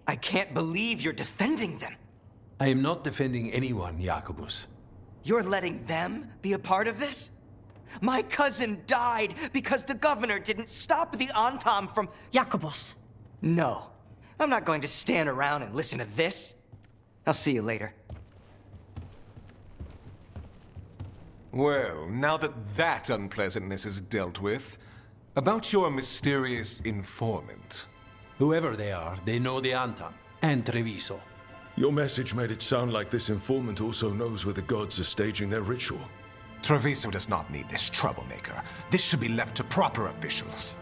I can't believe you're defending them. I am not defending anyone, Jacobus. You're letting them be a part of this? My cousin died because the governor didn't stop the Antam from... Jacobus. No. I'm not going to stand around and listen to this. I'll see you later. Well, now that unpleasantness is dealt with, about your mysterious informant. Whoever they are, they know the Antam and Treviso. Your message made it sound like this informant also knows where the gods are staging their ritual. Treviso does not need this troublemaker. This should be left to proper officials.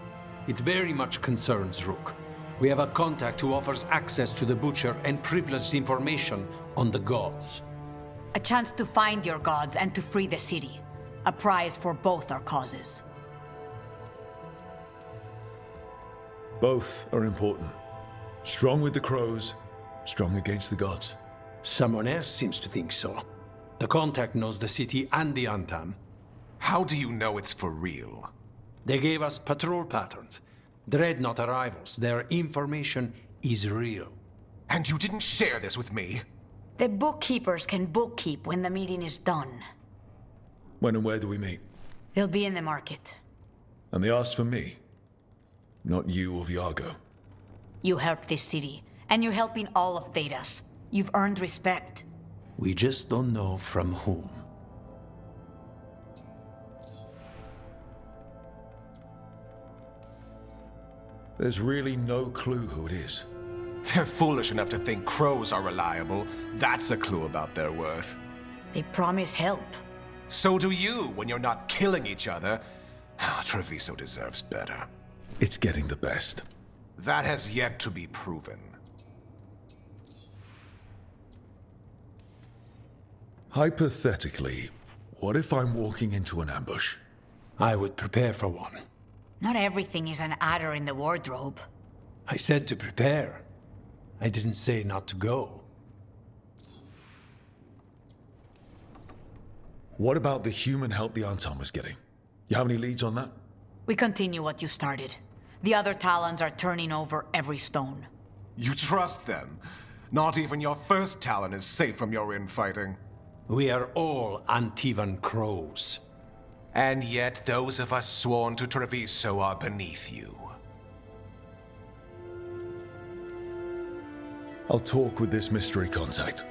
It very much concerns Rook. We have a contact who offers access to the Butcher and privileged information on the gods. A chance to find your gods and to free the city. A prize for both our causes. Both are important. Strong with the crows, strong against the gods. Someone else seems to think so. The contact knows the city and the Antam. How do you know it's for real? They gave us patrol patterns. Dreadnought arrivals. Their information is real. And you didn't share this with me? The bookkeepers can bookkeep when the meeting is done. When and where do we meet? They'll be in the market. And they asked for me, not you or Viago. You helped this city, and you're helping all of Thedas. You've earned respect. We just don't know from whom. There's really no clue who it is. They're foolish enough to think crows are reliable. That's a clue about their worth. They promise help. So do you when you're not killing each other. Treviso deserves better. It's getting the best. That has yet to be proven. Hypothetically, what if I'm walking into an ambush? I would prepare for one. Not everything is an adder in the wardrobe. I said to prepare. I didn't say not to go. What about the human help the Antam was getting? You have any leads on that? We continue what you started. The other Talons are turning over every stone. You trust them? Not even your first Talon is safe from your infighting. We are all Antivan crows. And yet those of us sworn to Treviso are beneath you. I'll talk with this mystery contact.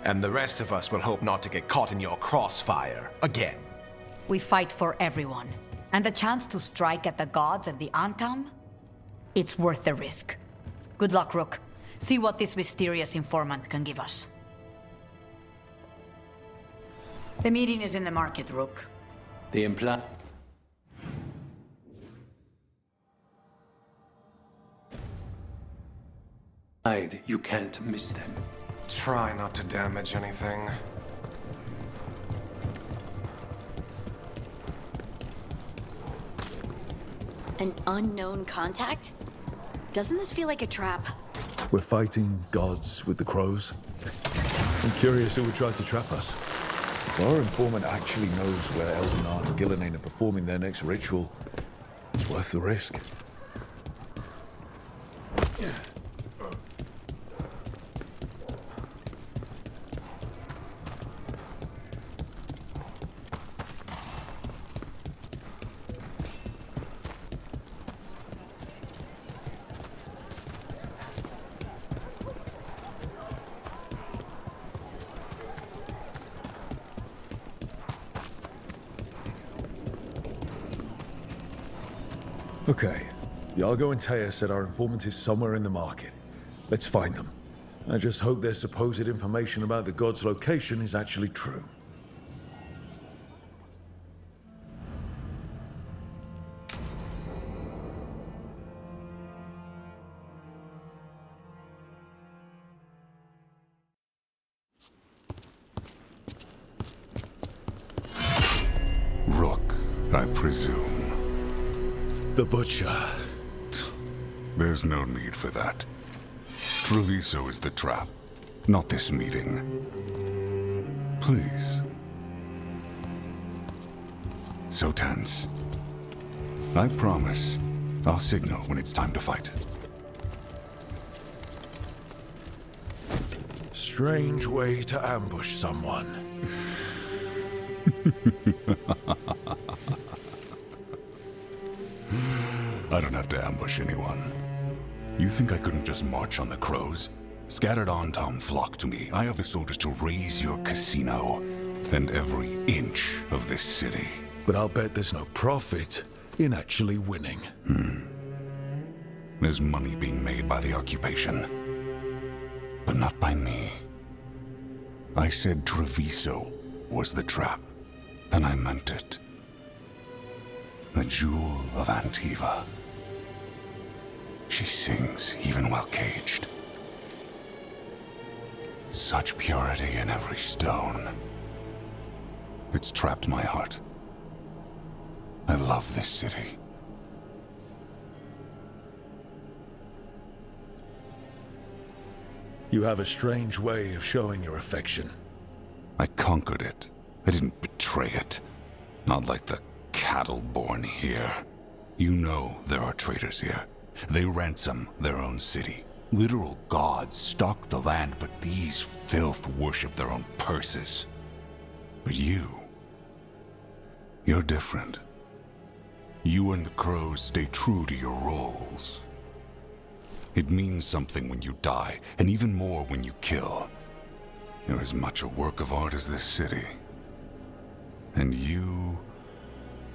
And the rest of us will hope not to get caught in your crossfire again. We fight for everyone. And the chance to strike at the gods and the Antam? It's worth the risk. Good luck, Rook. See what this mysterious informant can give us. The meeting is in the market, Rook. The implant. You can't miss them. Try not to damage anything. An unknown contact? Doesn't this feel like a trap? We're fighting gods with the crows. I'm curious who would try to trap us. If our informant actually knows where Eldonard and Gillenane are performing their next ritual, it's worth the risk. Okay. Iago and Taya said our informant is somewhere in the market. Let's find them. I just hope their supposed information about the god's location is actually true. Rook, I presume. The Butcher. There's no need for that. Treviso is the trap, not this meeting. Please. So tense. I promise I'll signal when it's time to fight. strange way to ambush someone. I don't have to ambush anyone. You think I couldn't just march on the crows? Scattered on town flock to me. I have the soldiers to raise your casino and every inch of this city. But I'll bet there's no profit in actually winning. There's money being made by the occupation, but not by me. I said Treviso was the trap, and I meant it. The jewel of Antiva. She sings even while caged. Such purity in every stone. It's trapped my heart. I love this city. You have a strange way of showing your affection. I conquered it. I didn't betray it. Not like the cattle born here. You know there are traitors here. They ransom their own city. Literal gods stalk the land, but these filth worship their own purses. But you're different. You and the crows stay true to your roles. It means something when you die, and even more when you kill. You're as much a work of art as this city. And you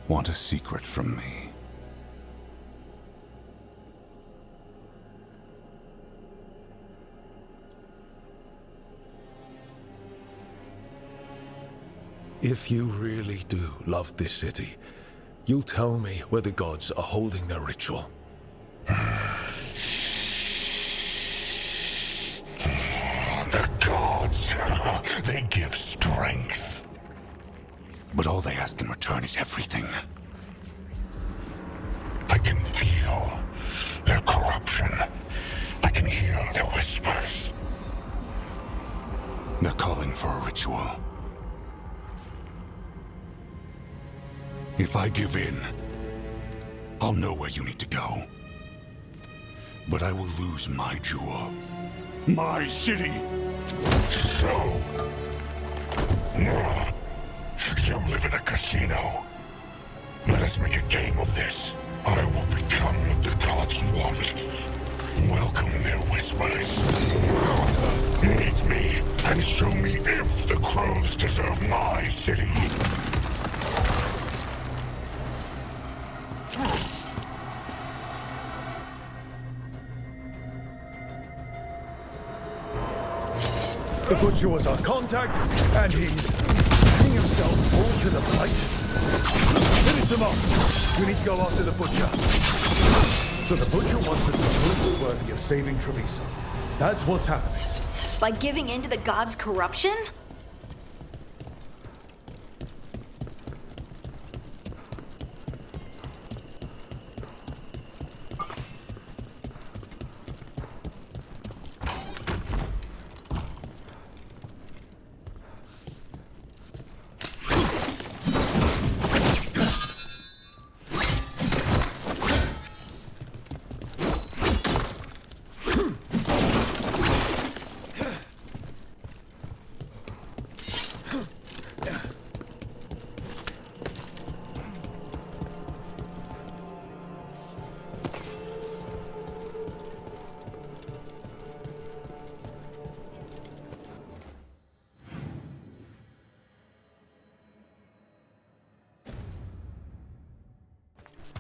want a secret from me. If you really do love this city, you'll tell me where the gods are holding their ritual. The gods, they give strength. But all they ask in return is everything. I can feel their corruption. I can hear their whispers. They're calling for a ritual. If I give in, I'll know where you need to go. But I will lose my jewel. My city! So... you live in a casino. Let us make a game of this. I will become what the gods want. Welcome their whispers. Meet me and show me if the crows deserve my city. The Butcher was our contact, and he's hanging himself all to the plate. Finish them off! We need to go after the Butcher. So the Butcher wants us to prove we're worthy of saving Treviso. That's what's happening. By giving in to the gods' corruption?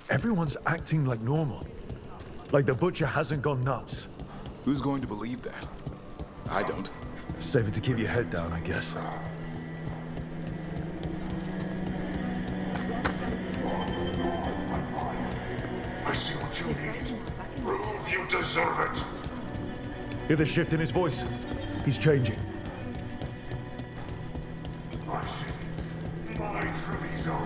Everyone's acting like normal. Like the Butcher hasn't gone nuts. Who's going to believe that? I don't. Save it to keep your head down, I guess. I see what you need. Prove you deserve it. Hear the shift in his voice? He's changing. My city, my Treviso.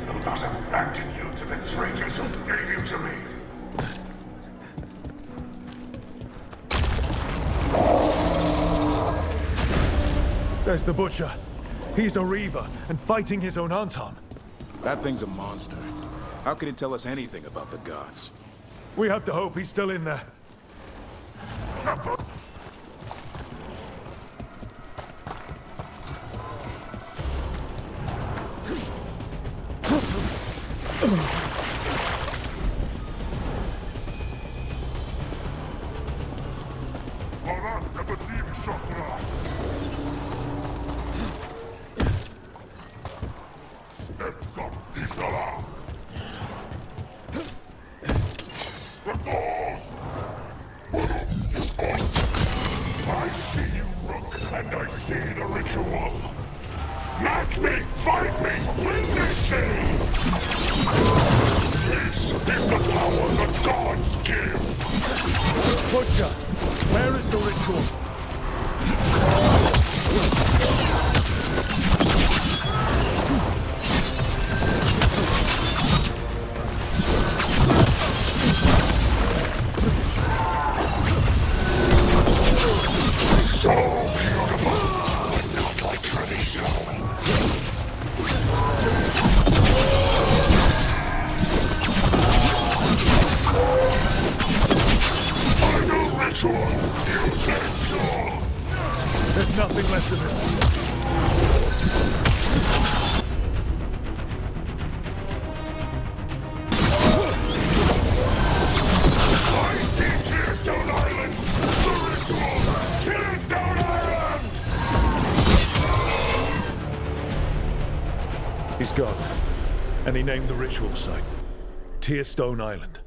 Do not abandon you to the traitors who gave you to me. There's the Butcher. He's a Reaver and fighting his own Antam. That thing's a monster. How could it tell us anything about the gods? We have to hope he's still in there. I see you, Rook, and I see the ritual. Match me, fight me, win this city! This is the power the gods give! Butcher, where is the ritual? So beautiful, but not like Treviso. Final ritual, you said so. There's nothing left of it. I see Tearstone Island! The ritual! Tearstone Island! He's gone. And he named the ritual site. Tearstone Island.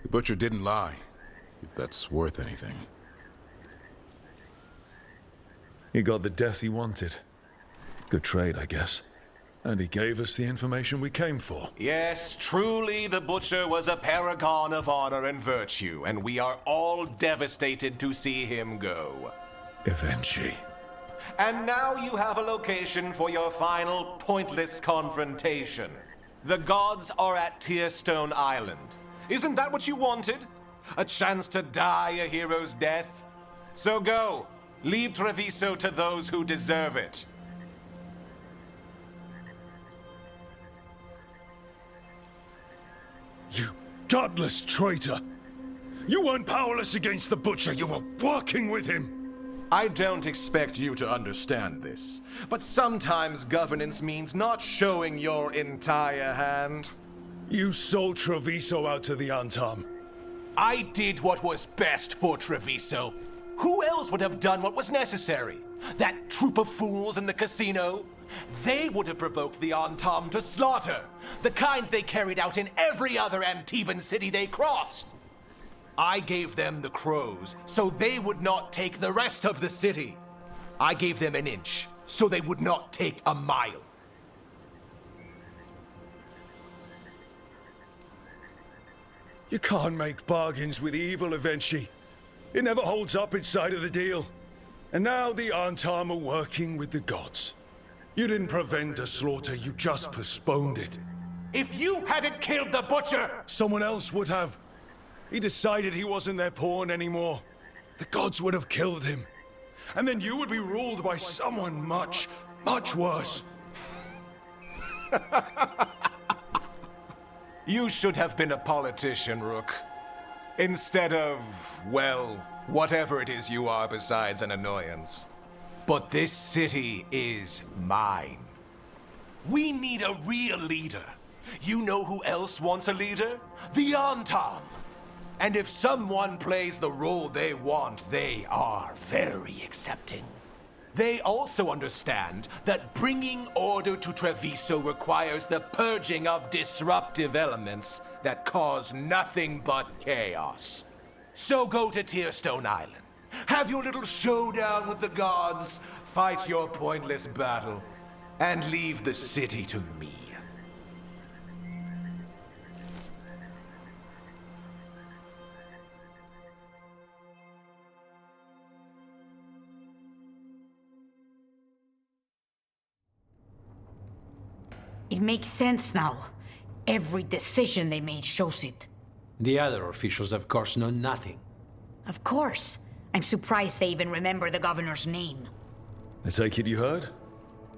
The Butcher didn't lie, if that's worth anything. He got the death he wanted. Good trade, I guess. And he gave us the information we came for. Yes, truly the Butcher was a paragon of honor and virtue, and we are all devastated to see him go. Eventually. And now you have a location for your final pointless confrontation. The gods are at Tearstone Island. Isn't that what you wanted? A chance to die a hero's death? So go. Leave Treviso to those who deserve it. You godless traitor! You weren't powerless against the Butcher, you were working with him! I don't expect you to understand this, but sometimes governance means not showing your entire hand. You sold Treviso out to the Antam. I did what was best for Treviso. Who else would have done what was necessary? That troop of fools in the casino? They would have provoked the Antam to slaughter, the kind they carried out in every other Antivan city they crossed. I gave them the crows, so they would not take the rest of the city. I gave them an inch, so they would not take a mile. You can't make bargains with evil, Eventually. It never holds up its side of the deal. And now the Antam are working with the gods. You didn't prevent a slaughter, you just postponed it. If you hadn't killed the Butcher, someone else would have. He decided he wasn't their pawn anymore. The gods would have killed him. And then you would be ruled by someone much, much worse. You should have been a politician, Rook. Instead of, well, whatever it is you are besides an annoyance. But this city is mine. We need a real leader. You know who else wants a leader? The Antam. And if someone plays the role they want, they are very accepting. They also understand that bringing order to Treviso requires the purging of disruptive elements that cause nothing but chaos. So go to Tearstone Island. Have your little showdown with the gods, fight your pointless battle, and leave the city to me. It makes sense now. Every decision they made shows it. The other officials, of course, know nothing. Of course. I'm surprised they even remember the governor's name. I take it you heard?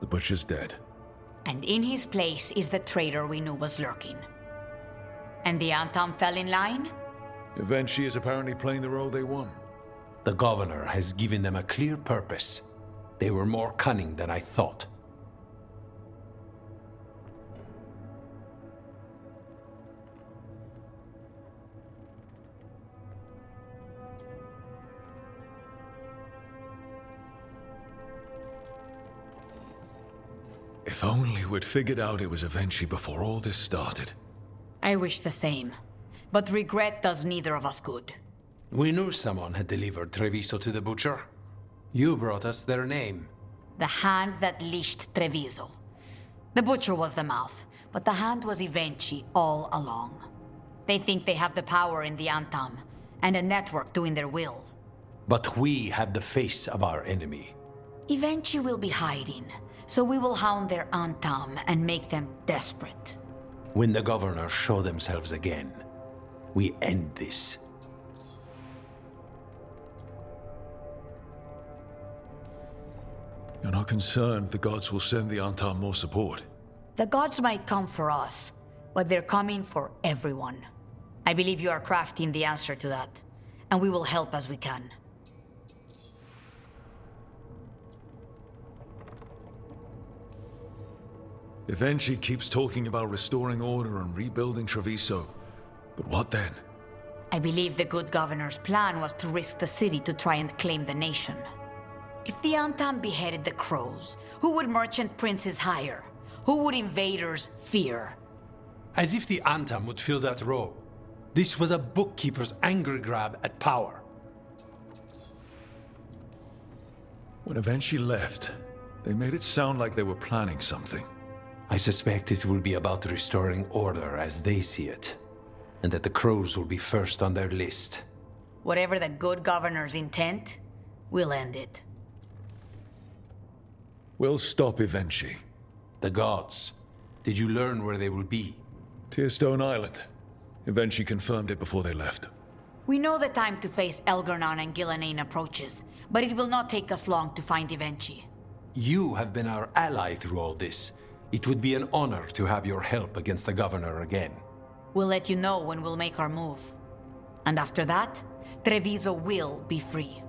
The Butcher's dead. And in his place is the traitor we knew was lurking. And the Antam fell in line? Eventually is apparently playing the role they want. The governor has given them a clear purpose. They were more cunning than I thought. If only we'd figured out it was Evenchi before all this started. I wish the same. But regret does neither of us good. We knew someone had delivered Treviso to the butcher. You brought us their name. The hand that leashed Treviso. The butcher was the mouth, but the hand was Evenchi all along. They think they have the power in the Antam, and a network doing their will. But we have the face of our enemy. Evenchi will be hiding, so we will hound their Antam and make them desperate. When the governors show themselves again, we end this. You're not concerned the gods will send the Antam more support? The gods might come for us, but they're coming for everyone. I believe you are crafting the answer to that, and we will help as we can. Evenchi keeps talking about restoring order and rebuilding Treviso. But what then? I believe the good governor's plan was to risk the city to try and claim the nation. If the Antam beheaded the crows, who would merchant princes hire? Who would invaders fear? As if the Antam would fill that role. This was a bookkeeper's angry grab at power. When Evenchi left, they made it sound like they were planning something. I suspect it will be about restoring order as they see it, and that the crows will be first on their list. Whatever the good governor's intent, we'll end it. We'll stop Evenchi. The gods. Did you learn where they will be? Tearstone Island. Evenchi confirmed it before they left. We know the time to face Elgar'nan and Gillenane approaches, but it will not take us long to find Evenchi. You have been our ally through all this. It would be an honor to have your help against the governor again. We'll let you know when we'll make our move. And after that, Treviso will be free.